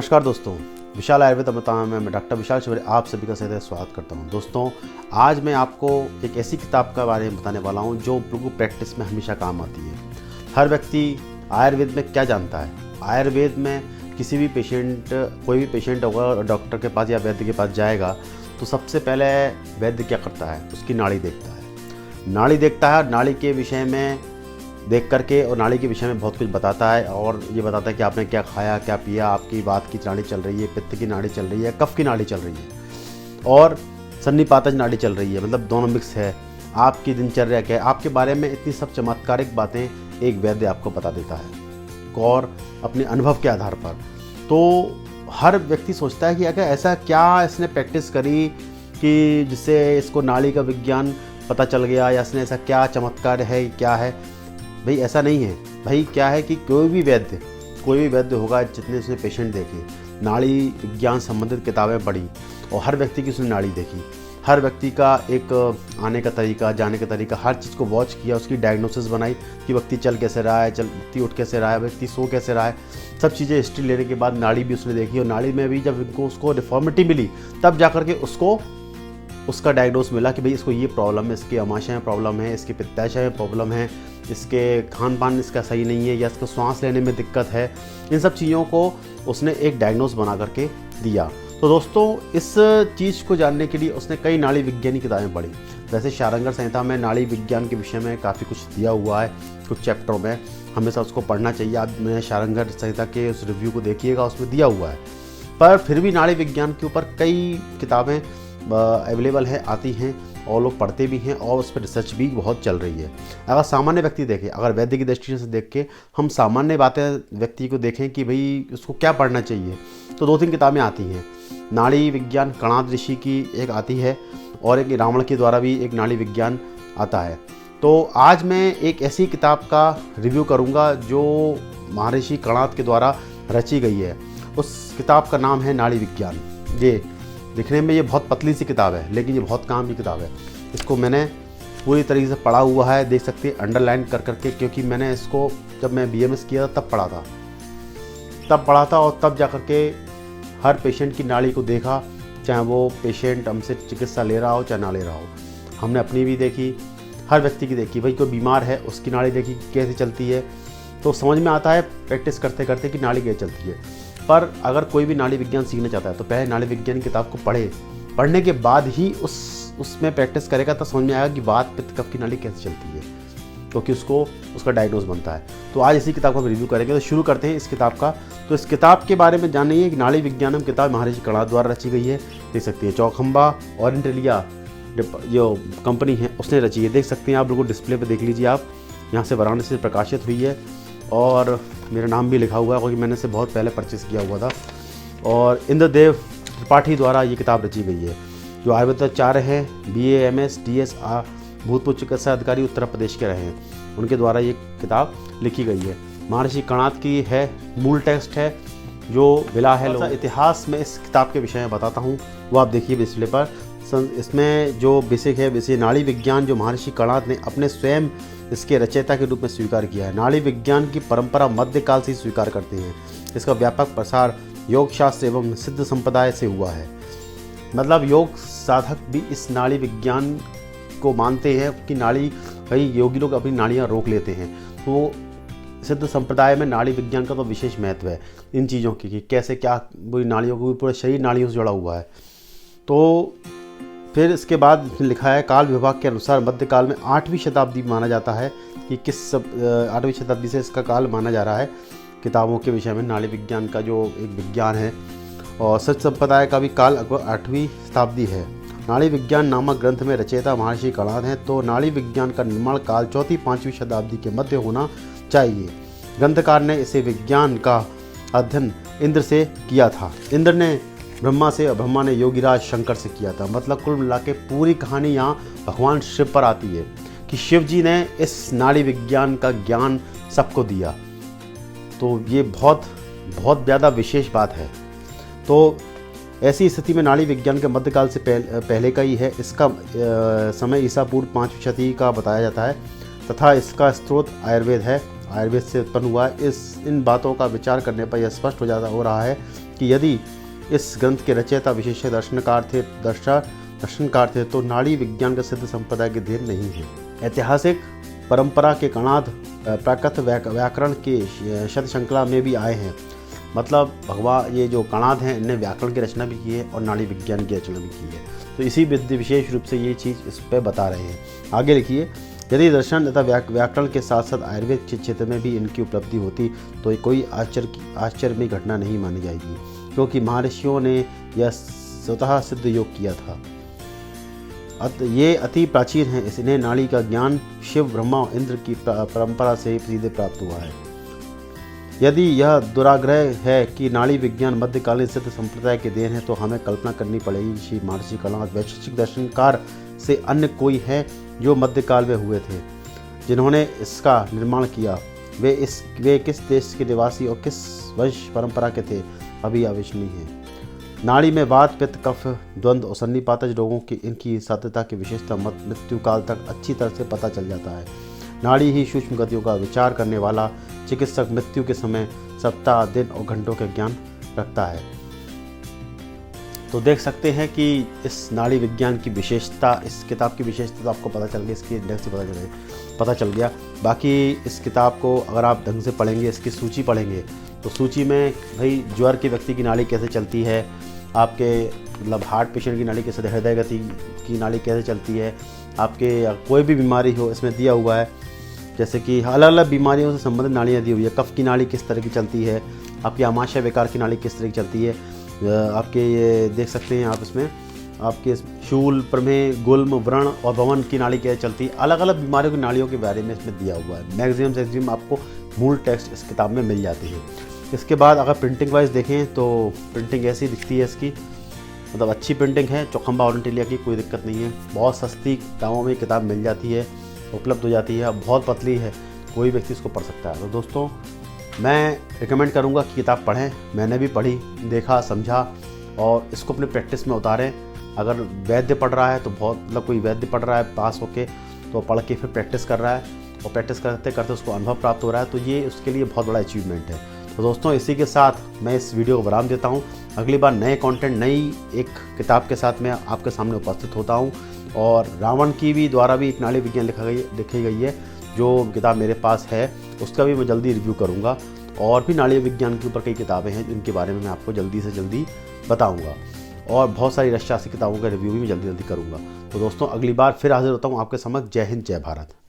नमस्कार दोस्तों, विशाल आयुर्वेद अमृतांजन में मैं डॉक्टर विशाल शिवरे आप सभी का सदैव स्वागत करता हूं। दोस्तों, आज मैं आपको एक ऐसी किताब के बारे में बताने वाला हूं जो बिल्कुल प्रैक्टिस में हमेशा काम आती है। हर व्यक्ति आयुर्वेद में क्या जानता है? आयुर्वेद में किसी भी कोई भी पेशेंट होगा डॉक्टर के पास या वैद्य के पास जाएगा तो सबसे पहले वैद्य क्या करता है? उसकी नाड़ी देखता है। नाड़ी देखता है, नाड़ी के विषय में देख करके और नाड़ी के विषय में बहुत कुछ बताता है और ये बताता है कि आपने क्या खाया, क्या पिया, आपकी वात की नाड़ी चल रही है, पित्त की नाड़ी चल रही है, कफ की नाड़ी चल रही है और सन्निपातज नाड़ी चल रही है, मतलब दोनों मिक्स है। आपकी दिनचर्या क्या है, आपके बारे में इतनी सब चमत्कारिक बातें एक वैद्य आपको बता देता है और अपने अनुभव के आधार पर। तो हर व्यक्ति सोचता है कि अगर ऐसा क्या इसने प्रैक्टिस करी कि जिससे इसको नाड़ी का विज्ञान पता चल गया, या इसने ऐसा क्या चमत्कार है, क्या है। भाई ऐसा नहीं है। भाई क्या है कि कोई भी वैद्य होगा, जितने उसने पेशेंट देखे, नाड़ी विज्ञान संबंधित किताबें पढ़ी और हर व्यक्ति की उसने नाड़ी देखी, हर व्यक्ति का एक आने का तरीका, जाने का तरीका, हर चीज़ को वॉच किया, उसकी डायग्नोसिस बनाई कि व्यक्ति चल कैसे रहा है, व्यक्ति उठ कैसे रहा है, व्यक्ति सो कैसे रहा है। सब चीज़ें हिस्ट्री लेने के बाद नाड़ी भी उसने देखी और नाड़ी में भी जब उसको डिफॉर्मिटी मिली तब जा कर के उसका डायग्नोस मिला कि भाई इसको ये प्रॉब्लम है, इसकी आमाशय में प्रॉब्लम है, इसकी पित्ताशय में प्रॉब्लम है, इसके खान पान इसका सही नहीं है, या इसको सांस लेने में दिक्कत है। इन सब चीज़ों को उसने एक डायग्नोस बना करके दिया। तो दोस्तों, इस चीज़ को जानने के लिए उसने कई नाड़ी विज्ञानी किताबें पढ़ी। वैसे शारंगर संहिता में नाड़ी विज्ञान के विषय में काफ़ी कुछ दिया हुआ है, कुछ चैप्टरों में हमेशा उसको पढ़ना चाहिए। आप मैं शारंगर संहिता के उस रिव्यू को देखिएगा, उसमें दिया हुआ है। पर फिर भी नाड़ी विज्ञान के ऊपर कई किताबें अवेलेबल हैं, आती हैं और लोग पढ़ते भी हैं और उस पर रिसर्च भी बहुत चल रही है। अगर सामान्य व्यक्ति देखे, अगर वैद्य की दृष्टि से देख के हम सामान्य बातें व्यक्ति को देखें कि भाई उसको क्या पढ़ना चाहिए, तो 2-3 किताबें आती हैं। नाड़ी विज्ञान कणाद ऋषि की एक आती है और एक रावण के द्वारा भी एक नाड़ी विज्ञान आता है। तो आज मैं एक ऐसी किताब का रिव्यू करूँगा जो महर्षि कणाद के द्वारा रची गई है। उस किताब का नाम है नाड़ी विज्ञान। ये दिखने में ये बहुत पतली सी किताब है, लेकिन ये बहुत काम की किताब है। इसको मैंने पूरी तरीके से पढ़ा हुआ है, देख सकते हैं अंडरलाइन कर करके, क्योंकि मैंने इसको जब मैं BMS किया था तब पढ़ा था और तब जा कर के हर पेशेंट की नाड़ी को देखा, चाहे वो पेशेंट हमसे चिकित्सा ले रहा हो चाहे ना ले रहा हो। हमने अपनी भी देखी, हर व्यक्ति की देखी। भाई कोई बीमार है उसकी नाड़ी देखी कैसे चलती है, तो समझ में आता है प्रैक्टिस करते करते कि नाड़ी कैसे चलती है। पर अगर कोई भी नाड़ी विज्ञान सीखना चाहता है तो पहले नाड़ी विज्ञान की किताब को पढ़ने के बाद ही उसमें प्रैक्टिस करेगा, तो समझ में आएगा कि वात पित्त कफ की नाड़ी कैसे चलती है, क्योंकि उसका डायग्नोस बनता है। तो आज इसी किताब का रिव्यू करेंगे। तो शुरू करते हैं इस किताब का। तो इस किताब के बारे में जानिए कि नाड़ी विज्ञानम किताब महर्षि कणाद द्वारा रची गई है। देख सकते हैं चौखंबा ओरिएंटलिया जो कंपनी है उसने रची है। देख सकते हैं आप, बिल्कुल डिस्प्ले पर देख लीजिए आप। यहाँ से वाराणसी से प्रकाशित हुई है और मेरा नाम भी लिखा हुआ है क्योंकि मैंने इसे बहुत पहले परचेस किया हुआ था। और इंद्रदेव त्रिपाठी द्वारा ये किताब रची गई है, जो आयुर्वेदाचार्य हैं, BA MS DS भूतपूर्व चिकित्सा अधिकारी उत्तर प्रदेश के रहे हैं। उनके द्वारा ये किताब लिखी गई है। महर्षि कणाद की है, मूल टेक्स्ट है जो विला है। इतिहास में इस किताब के विषय में बताता हूँ, वो आप देखिए डिस्प्ले पर। इसमें जो बेसिक है, वैसे नाड़ी विज्ञान जो महर्षि कणाद ने अपने स्वयं इसके रचयिता के रूप में स्वीकार किया है। नाड़ी विज्ञान की परंपरा मध्यकाल से स्वीकार करते हैं। इसका व्यापक प्रसार योग शास्त्र एवं सिद्ध संप्रदाय से हुआ है। मतलब योग साधक भी इस नाड़ी विज्ञान को मानते हैं कि नाड़ी, कई योगी लोग अपनी नाड़ियाँ रोक लेते हैं। तो सिद्ध संप्रदाय में नाड़ी विज्ञान का तो विशेष महत्व है इन चीज़ों की, कि कैसे क्या पूरी नाड़ियों को, पूरे शरीर नाड़ियों से जुड़ा हुआ है। तो फिर इसके बाद लिखा है, काल विभाग के अनुसार मध्यकाल में 8वीं शताब्दी माना जाता है कि 8वीं शताब्दी से इसका काल माना जा रहा है। किताबों के विषय में नाड़ी विज्ञान का जो एक विज्ञान है, और सच संप्रदाय का भी काल 8वीं शताब्दी है। नाड़ी विज्ञान नामक ग्रंथ में रचयिता महर्षि कणाद हैं, तो नाड़ी विज्ञान का निर्माण काल 4वीं-5वीं शताब्दी के मध्य होना चाहिए। ग्रंथकार ने इसे विज्ञान का अध्ययन इंद्र से किया था। इंद्र ने ब्रह्मा से और ब्रह्मा ने योगीराज शंकर से किया था। मतलब कुल मिला के पूरी कहानी यहाँ भगवान शिव पर आती है कि शिव जी ने इस नाड़ी विज्ञान का ज्ञान सबको दिया। तो ये बहुत बहुत ज़्यादा विशेष बात है। तो ऐसी स्थिति में नाड़ी विज्ञान के मध्यकाल से पहले का ही है। इसका समय ईसा पूर्व 5वीं शताब्दी का बताया जाता है तथा इसका स्रोत आयुर्वेद है। आयुर्वेद से उत्पन्न हुआ है। इन बातों का विचार करने पर यह स्पष्ट हो रहा है कि यदि इस ग्रंथ के रचयिता विशेष दर्शनकार थे तो नाड़ी विज्ञान का सिद्ध संप्रदाय के देन नहीं है। ऐतिहासिक परंपरा के कणाद प्राकृत व्याकरण के शब्द श्रृंखला में भी आए हैं। मतलब भगवान ये जो कणाद हैं इनने व्याकरण की रचना भी की है और नाड़ी विज्ञान की रचना भी की है। तो इसी विशेष रूप से ये चीज़ इस पर बता रहे हैं। आगे लिखिए, यदि दर्शन तथा व्याकरण के साथ साथ आयुर्वेद क्षेत्र में भी इनकी उपलब्धि होती तो कोई आश्चर्य घटना नहीं मानी जाएगी, क्योंकि महर्षियों ने यह स्वतः सिद्ध योग किया था। ये अति प्राचीन है, इन्हें नाड़ी का ज्ञान शिव, ब्रह्मा और इंद्र की परंपरा से सीधे प्राप्त हुआ है। यदि यह दुराग्रह है कि नाड़ी विज्ञान मध्यकालीन सिद्ध संप्रदाय के देन है तो हमें कल्पना करनी पड़ेगी श्री महर्षि कणाद वैशेषिक दर्शनकार से अन्य कोई है जो मध्यकाल में हुए थे, जिन्होंने इसका निर्माण किया। वे किस देश के निवासी और किस वंश परंपरा के थे, अभी अविश्वसनीय है। नाड़ी में वात, पित्त, कफ, द्वंद्व और सन्निपातज रोगों की इनकी साध्यता की विशेषता मृत्यु काल तक अच्छी तरह से पता चल जाता है। नाड़ी ही सूक्ष्म गतियों का विचार करने वाला चिकित्सक मृत्यु के समय सप्ताह, दिन और घंटों का ज्ञान रखता है। तो देख सकते हैं कि इस नाड़ी विज्ञान की विशेषता, इस किताब की विशेषता तो आपको पता चल गई, इसकी इंडेक्स से पता चल गया। बाकी इस किताब को अगर आप ढंग से पढ़ेंगे, इसकी सूची पढ़ेंगे तो सूची में भाई ज्वर के व्यक्ति की नाड़ी कैसे चलती है, आपके मतलब हार्ट पेशेंट की नाड़ी कैसे, हृदय गति की नाड़ी कैसे चलती है, आपके कोई भी बीमारी हो इसमें दिया हुआ है। जैसे कि अलग अलग बीमारियों से संबंधित नाड़ियाँ दी हुई है। कफ की नाड़ी किस तरह की चलती है, आपकी आमाशय विकार की नाड़ी किस तरह की चलती है, आपके ये देख सकते हैं आप इसमें आपके शूल, प्रमेह, गुल्म, व्रण और भवन की नाड़ी कैसे चलती है। अलग अलग बीमारियों की नाड़ियों के बारे में इसमें दिया हुआ है। मैक्सिमम आपको मूल टेक्स्ट इस किताब में मिल जाती है। इसके बाद अगर प्रिंटिंग वाइज देखें तो प्रिंटिंग ऐसी दिखती है इसकी, मतलब अच्छी प्रिंटिंग है। चौखंबा और इंटेलिया की कोई दिक्कत नहीं है। बहुत सस्ती दामों में किताब मिल जाती है, उपलब्ध हो जाती है। बहुत पतली है, कोई व्यक्ति इसको पढ़ सकता है। तो दोस्तों मैं रिकमेंड करूंगा कि किताब पढ़ें। मैंने भी पढ़ी, देखा, समझा और इसको अपने प्रैक्टिस में उतारें। अगर वैद्य पढ़ रहा है तो बहुत मतलब कोई वैद्य पढ़ रहा है पास होके तो पढ़ के फिर प्रैक्टिस कर रहा है और प्रैक्टिस करते करते उसको अनुभव प्राप्त हो रहा है, तो ये उसके लिए बहुत बड़ा अचीवमेंट है। तो दोस्तों इसी के साथ मैं इस वीडियो को विराम देता हूँ। अगली बार नए कंटेंट, नई एक किताब के साथ मैं आपके सामने उपस्थित होता हूँ। और रावण की भी द्वारा भी एक नाड़ी विज्ञान लिखी गई है, जो किताब मेरे पास है, उसका भी मैं जल्दी रिव्यू करूँगा। और भी नाड़ी विज्ञान के ऊपर कई किताबें हैं जिनके बारे में मैं आपको जल्दी से जल्दी बताऊँगा। और बहुत सारी रसशास्त्री किताबों का रिव्यू भी मैं जल्दी करूँगा। तो दोस्तों अगली बार फिर हाजिर होता हूँ आपके समक्ष। जय हिंद, जय भारत।